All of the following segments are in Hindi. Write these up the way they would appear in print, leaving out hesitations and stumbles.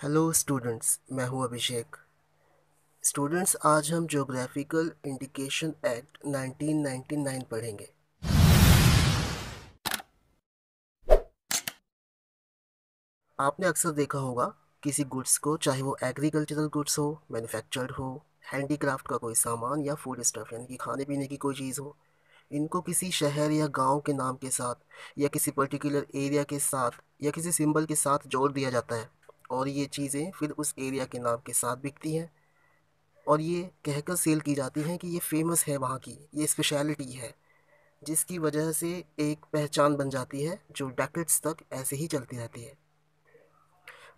हेलो स्टूडेंट्स, मैं हूं अभिषेक। स्टूडेंट्स, आज हम ज्योग्राफिकल इंडिकेशन एक्ट 1999 पढ़ेंगे। आपने अक्सर देखा होगा किसी गुड्स को, चाहे वो एग्रीकल्चरल गुड्स हो, मैन्युफैक्चर्ड हो, हैंडीक्राफ्ट का कोई सामान या फूड स्टफ यानी कि खाने पीने की कोई चीज़ हो, इनको किसी शहर या गांव के नाम के साथ या किसी पर्टिकुलर एरिया के साथ या किसी सिंबल के साथ जोड़ दिया जाता है और ये चीज़ें फिर उस एरिया के नाम के साथ बिकती हैं और ये कहकर सेल की जाती हैं कि ये फेमस है, वहाँ की ये स्पेशलिटी है, जिसकी वजह से एक पहचान बन जाती है जो डेकेड्स तक ऐसे ही चलती रहती है।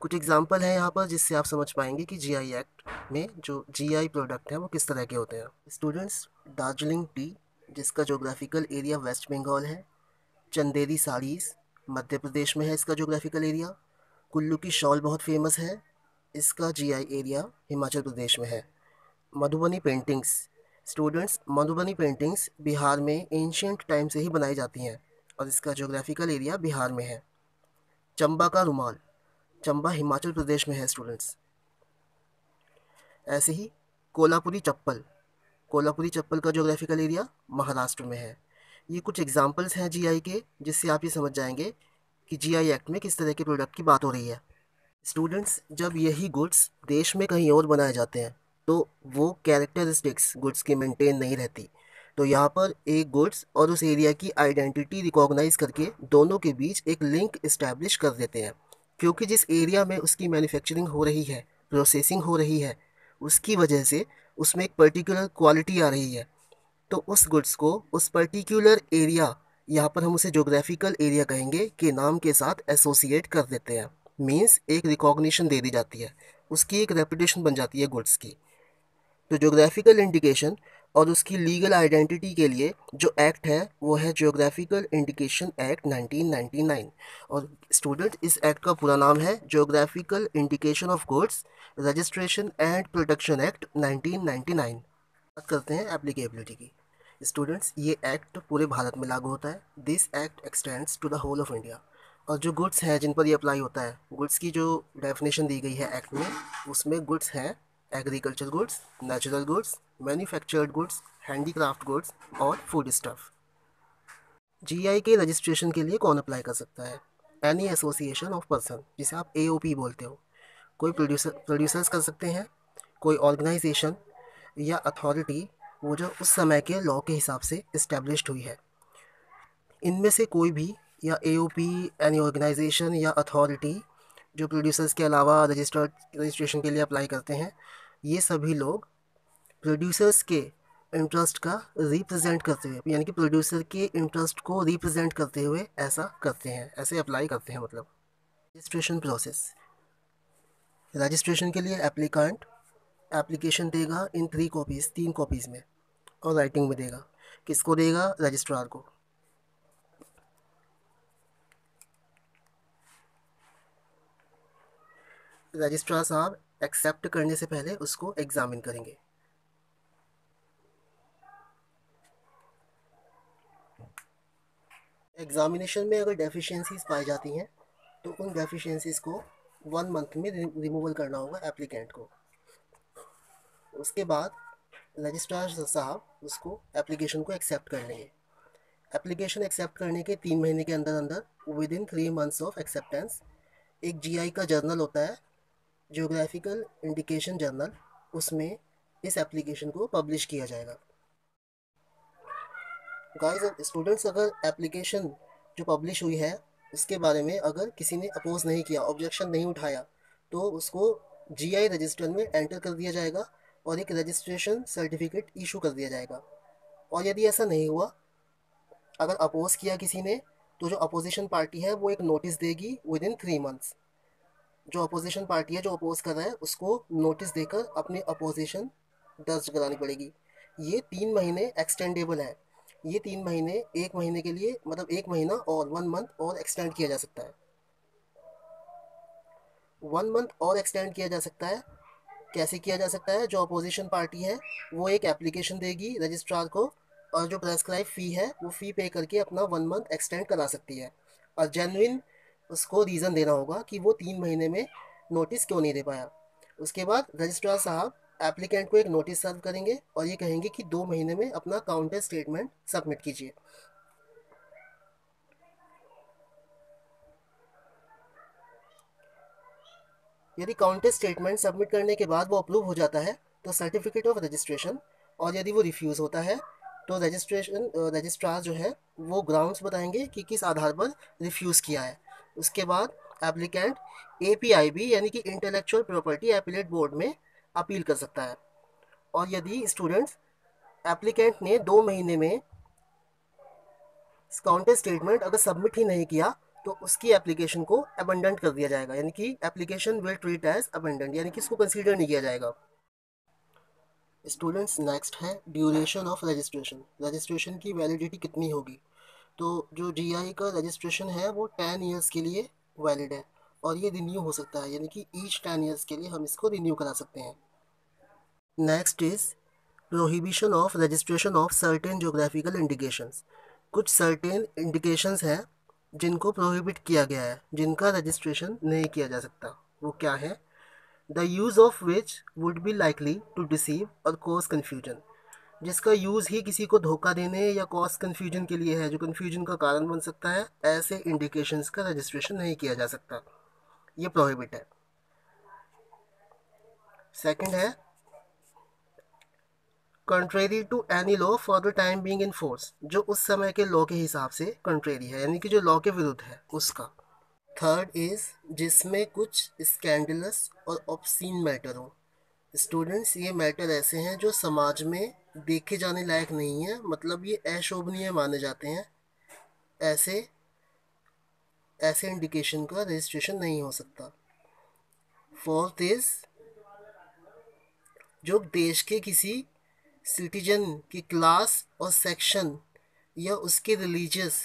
कुछ एग्जांपल हैं यहाँ पर जिससे आप समझ पाएंगे कि जीआई एक्ट में जो जीआई प्रोडक्ट हैं वो किस तरह के होते हैं। स्टूडेंट्स, दार्जिलिंग टी, जिसका जोग्राफिकल एरिया वेस्ट बंगाल है। चंदेरी साड़ीज़, मध्य प्रदेश में है इसका जोग्राफिकल एरिया। कुल्लू की शॉल बहुत फेमस है, इसका जीआई एरिया हिमाचल प्रदेश में है। Madhubani paintings, students, Madhubani paintings Bihar में एंशियंट टाइम से ही बनाई जाती हैं और इसका ज्योग्राफिकल एरिया बिहार में है। चंबा का रुमाल, चंबा हिमाचल प्रदेश में है स्टूडेंट्स। ऐसे ही कोल्हापुरी चप्पल, कोल्हापुरी चप्पल का ज्योग्राफिकल एरिया महाराष्ट्र में है। ये कुछ एग्जाम्पल्स हैं जीआई के, जिससे आप ये समझ जाएंगे कि जीआई एक्ट में किस तरह के प्रोडक्ट की बात हो रही है। स्टूडेंट्स, जब यही गुड्स देश में कहीं और बनाए जाते हैं तो वो कैरेक्टरिस्टिक्स गुड्स की मेंटेन नहीं रहती। तो यहाँ पर एक गुड्स और उस एरिया की आइडेंटिटी रिकॉग्नाइज करके दोनों के बीच एक लिंक इस्टेब्लिश कर देते हैं, क्योंकि जिस एरिया में उसकी मैन्युफैक्चरिंग हो रही है, प्रोसेसिंग हो रही है, उसकी वजह से उसमें एक पर्टिकुलर क्वालिटी आ रही है। तो उस गुड्स को उस पर्टिकुलर एरिया, यहाँ पर हम उसे ज्योग्राफिकल एरिया कहेंगे, के नाम के साथ एसोसिएट कर देते हैं। मीन्स एक रिकॉग्निशन दे दी जाती है, उसकी एक रेपुटेशन बन जाती है गुड्स की। तो ज्योग्राफिकल इंडिकेशन और उसकी लीगल आइडेंटिटी के लिए जो एक्ट है वो है ज्योग्राफिकल इंडिकेशन एक्ट 1999। और स्टूडेंट, इस एक्ट का पूरा नाम है geographical indication of goods registration and protection act 1999। बात करते हैं एप्लीकेबिलिटी की। स्टूडेंट्स, ये एक्ट पूरे भारत में लागू होता है। This act extends to the whole of India. और जो गुड्स हैं जिन पर ये अप्लाई होता है, गुड्स की जो डेफिनेशन दी गई है एक्ट में, उसमें गुड्स हैं agriculture goods, natural goods, manufactured goods, handicraft goods और फूड स्टफ। जीआई के रजिस्ट्रेशन के लिए कौन अप्लाई कर सकता है? एनी एसोसिएशन ऑफ पर्सन, जिसे आप एओपी बोलते हो। कोई प्रोड्यूसर्स कर सकते हैं, कोई ऑर्गेनाइजेशन या अथॉरिटी, वो जो उस समय के लॉ के हिसाब से इस्टेब्लिश्ड हुई है। इनमें से कोई भी, या एओपी, एनी ऑर्गेनाइजेशन या अथॉरिटी जो प्रोड्यूसर्स के अलावा रजिस्ट्रेशन के लिए अप्लाई करते हैं, ये सभी लोग प्रोड्यूसर्स के इंटरेस्ट का रिप्रेजेंट करते हुए, यानी कि प्रोड्यूसर के इंटरेस्ट को रिप्रेजेंट करते हुए ऐसा करते हैं, ऐसे अप्लाई करते हैं। मतलब रजिस्ट्रेशन प्रोसेस, रजिस्ट्रेशन के लिए एप्लीकेंट एप्लीकेशन देगा इन 3 कॉपीज़, 3 कॉपीज़ में, और राइटिंग में देगा। किसको देगा? रजिस्ट्रार को। रजिस्ट्रार साहब एक्सेप्ट करने से पहले उसको एग्जामिन करेंगे। एग्जामिनेशन में अगर डेफिशिएंसीज पाई जाती हैं तो उन डेफिशिएंसीज को 1 मंथ में रिमूवल करना होगा एप्लीकेंट को। उसके बाद रजिस्ट्रार साहब उसको एप्लीकेशन को एक्सेप्ट कर लेंगे। एप्लीकेशन एक्सेप्ट करने के 3 महीने के अंदर अंदर, with in 3 months of acceptance, एक जीआई का जर्नल होता है, ज्योग्राफिकल इंडिकेशन जर्नल, उसमें इस एप्लीकेशन को पब्लिश किया जाएगा। गाइस और स्टूडेंट्स, अगर एप्लीकेशन जो पब्लिश हुई है उसके बारे में अगर किसी ने अपोज नहीं किया, ऑब्जेक्शन नहीं उठाया, तो उसको जीआई रजिस्टर में एंटर कर दिया जाएगा और एक रजिस्ट्रेशन सर्टिफिकेट इशू कर दिया जाएगा। और यदि ऐसा नहीं हुआ, अगर अपोज किया किसी ने, तो जो अपोजिशन पार्टी है वो एक नोटिस देगी विद इन 3 मंथ्स। जो अपोजिशन पार्टी है, जो अपोज कर रहा है, उसको नोटिस देकर अपनी अपोजिशन दर्ज करानी पड़ेगी। ये 3 महीने एक्सटेंडेबल है। ये 3 महीने, 1 महीने के लिए, मतलब 1 महीना और 1 मंथ और एक्सटेंड किया जा सकता है। 1 मंथ और एक्सटेंड किया जा सकता है। कैसे किया जा सकता है? जो अपोजिशन पार्टी है वो एक एप्लीकेशन देगी रजिस्ट्रार को, और जो प्रेस्क्राइब फ़ी है वो फ़ी पे करके अपना 1 मंथ एक्सटेंड करा सकती है। और जेन्युइन उसको रीज़न देना होगा कि वो 3 महीने में नोटिस क्यों नहीं दे पाया। उसके बाद रजिस्ट्रार साहब एप्लीकेंट को एक नोटिस सर्व करेंगे और ये कहेंगे कि 2 महीने में अपना काउंटर स्टेटमेंट सबमिट कीजिए। यदि काउंटर स्टेटमेंट सबमिट करने के बाद वो अप्रूव हो जाता है तो सर्टिफिकेट ऑफ रजिस्ट्रेशन, और यदि वो रिफ्यूज़ होता है तो रजिस्ट्रार जो है वो ग्राउंड्स बताएंगे कि किस आधार पर रिफ्यूज़ किया है। उसके बाद एप्लीकेंट APIB यानी कि इंटेलेक्चुअल प्रॉपर्टी अपीलेट बोर्ड में अपील कर सकता है। और यदि स्टूडेंट्स एप्लीकेंट ने 2 महीने में काउंटर स्टेटमेंट अगर सबमिट ही नहीं किया तो उसकी एप्लीकेशन को अबेंडन कर दिया जाएगा, यानी कि application will treat as abandon, यानी कि इसको कंसीडर नहीं किया जाएगा। स्टूडेंट्स नेक्स्ट है ड्यूरेशन ऑफ रजिस्ट्रेशन। रजिस्ट्रेशन की वैलिडिटी कितनी होगी। तो जो GI का रजिस्ट्रेशन है वो 10 ईयर्स के लिए वैलिड है और ये रिन्यू हो सकता है, यानी कि ईच 10 ईयर्स के लिए हम इसको रिन्यू करा सकते हैं। Next is prohibition of registration of certain geographical indications. कुछ सर्टेन इंडिकेशंस हैं जिनको प्रोहिबिट किया गया है, जिनका रजिस्ट्रेशन नहीं किया जा सकता। वो क्या है? The use of which would be likely to deceive or cause confusion. जिसका यूज़ ही किसी को धोखा देने या कॉज कन्फ्यूजन के लिए है, जो कन्फ्यूजन का कारण बन सकता है, ऐसे इंडिकेशंस का रजिस्ट्रेशन नहीं किया जा सकता। ये प्रोहिबिट है। सेकंड है contrary to any law for the time being in force. जो उस समय के लॉ के हिसाब से कंट्रेरी है, यानी कि जो लॉ के विरुद्ध है उसका। थर्ड इज जिसमें कुछ स्कैंडलस और ऑब्सीन मैटर हो। स्टूडेंट्स ये मैटर ऐसे हैं जो समाज में देखे जाने लायक नहीं है, मतलब ये अशोभनीय माने जाते हैं। ऐसे ऐसे इंडिकेशन का रजिस्ट्रेशन नहीं हो सकता। फोर्थ इज जो देश के किसी सिटीजन की क्लास और सेक्शन या उसके रिलीजियस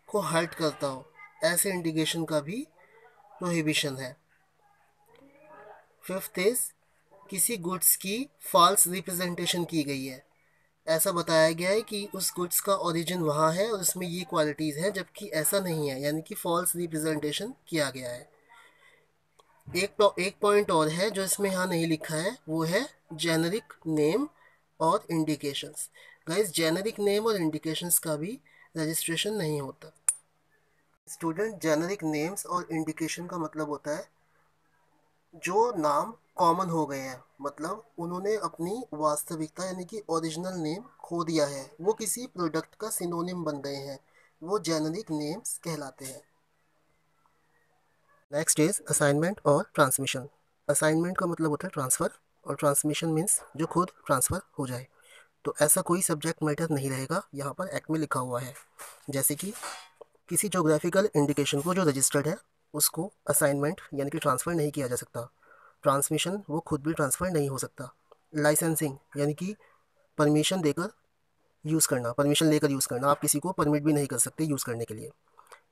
को हर्ट करता हो, ऐसे इंडिकेशन का भी प्रोहिबिशन है। फिफ्थ इज किसी गुड्स की फॉल्स रिप्रेजेंटेशन की गई है। ऐसा बताया गया है कि उस गुड्स का ओरिजिन वहाँ है और उसमें ये क्वालिटीज़ हैं, जबकि ऐसा नहीं है, यानी कि फॉल्स रिप्रेजेंटेशन किया गया है। एक पॉइंट और है जो इसमें यहाँ नहीं लिखा है, वो है जेनरिक नेम और इंडिकेशंस। गाइस जेनरिक नेम और इंडिकेशंस का भी रजिस्ट्रेशन नहीं होता। स्टूडेंट जेनरिक नेम्स और इंडिकेशन का मतलब होता है जो नाम कॉमन हो गए हैं, मतलब उन्होंने अपनी वास्तविकता यानी कि ओरिजिनल नेम खो दिया है, वो किसी प्रोडक्ट का सिनोनिम बन गए हैं, वो जेनरिक नेम्स कहलाते हैं। नेक्स्ट इज असाइनमेंट और ट्रांसमिशन। असाइनमेंट का मतलब होता है ट्रांसफ़र और ट्रांसमिशन मीन्स जो खुद ट्रांसफ़र हो जाए। तो ऐसा कोई सब्जेक्ट मैटर नहीं रहेगा, यहाँ पर एक्ट में लिखा हुआ है। जैसे कि किसी जोग्राफिकल इंडिकेशन को जो रजिस्टर्ड है उसको असाइनमेंट यानी कि ट्रांसफ़र नहीं किया जा सकता। ट्रांसमिशन वो खुद भी ट्रांसफ़र नहीं हो सकता। लाइसेंसिंग यानी कि परमिशन देकर यूज़ करना, परमिशन लेकर यूज़ करना, आप किसी को परमिट भी नहीं कर सकते यूज़ करने के लिए।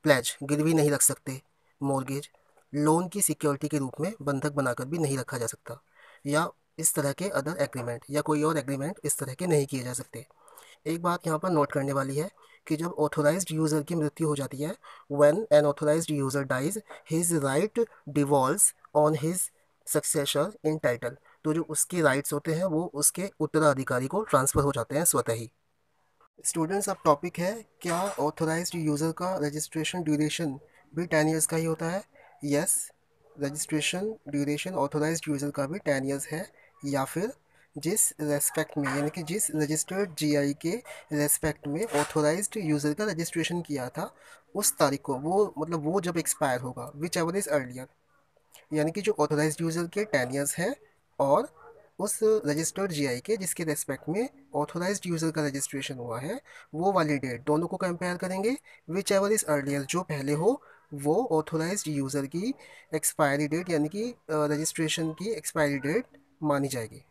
प्लेज गिरवी नहीं रख सकते। मॉर्गेज लोन की सिक्योरिटी के रूप में बंधक बनाकर भी नहीं रखा जा सकता, या इस तरह के अदर एग्रीमेंट या कोई और एग्रीमेंट इस तरह के नहीं किए जा सकते। एक बात यहाँ पर नोट करने वाली है कि जब ऑथोराइज्ड यूज़र की मृत्यु हो जाती है, when an authorized user dies his right devolves on his successor in title. तो जो उसके राइट्स होते हैं वो उसके उत्तराधिकारी को ट्रांसफ़र हो जाते हैं स्वतः ही। स्टूडेंट्स अब टॉपिक है क्या ऑथोराइज्ड यूज़र का रजिस्ट्रेशन ड्यूरेशन भी 10 ईयर्स का ही होता है। Yes, registration duration authorised user का भी 10 ईयर्स है, या फिर जिस रेस्पेक्ट में यानी कि जिस रजिस्टर्ड GI के रेस्पेक्ट में ऑथोराइज्ड यूज़र का रजिस्ट्रेशन किया था उस तारीख को, वो मतलब वो जब एक्सपायर होगा, विच एवर इज़ अर्लियर, यानी कि जो ऑथोराइज्ड यूज़र के 10 ईयर्स है और उस रजिस्टर्ड GI के जिसके रेस्पेक्ट में ऑथोराइज्ड यूज़र का रजिस्ट्रेशन हुआ है, वो वाली डेट दोनों को कंपेयर करेंगे। विच एवर इज़ अर्लियर, जो पहले हो वो ऑथोराइज्ड यूज़र की एक्सपायरी डेट यानी कि रजिस्ट्रेशन की एक्सपायरी डेट मानी जाएगी।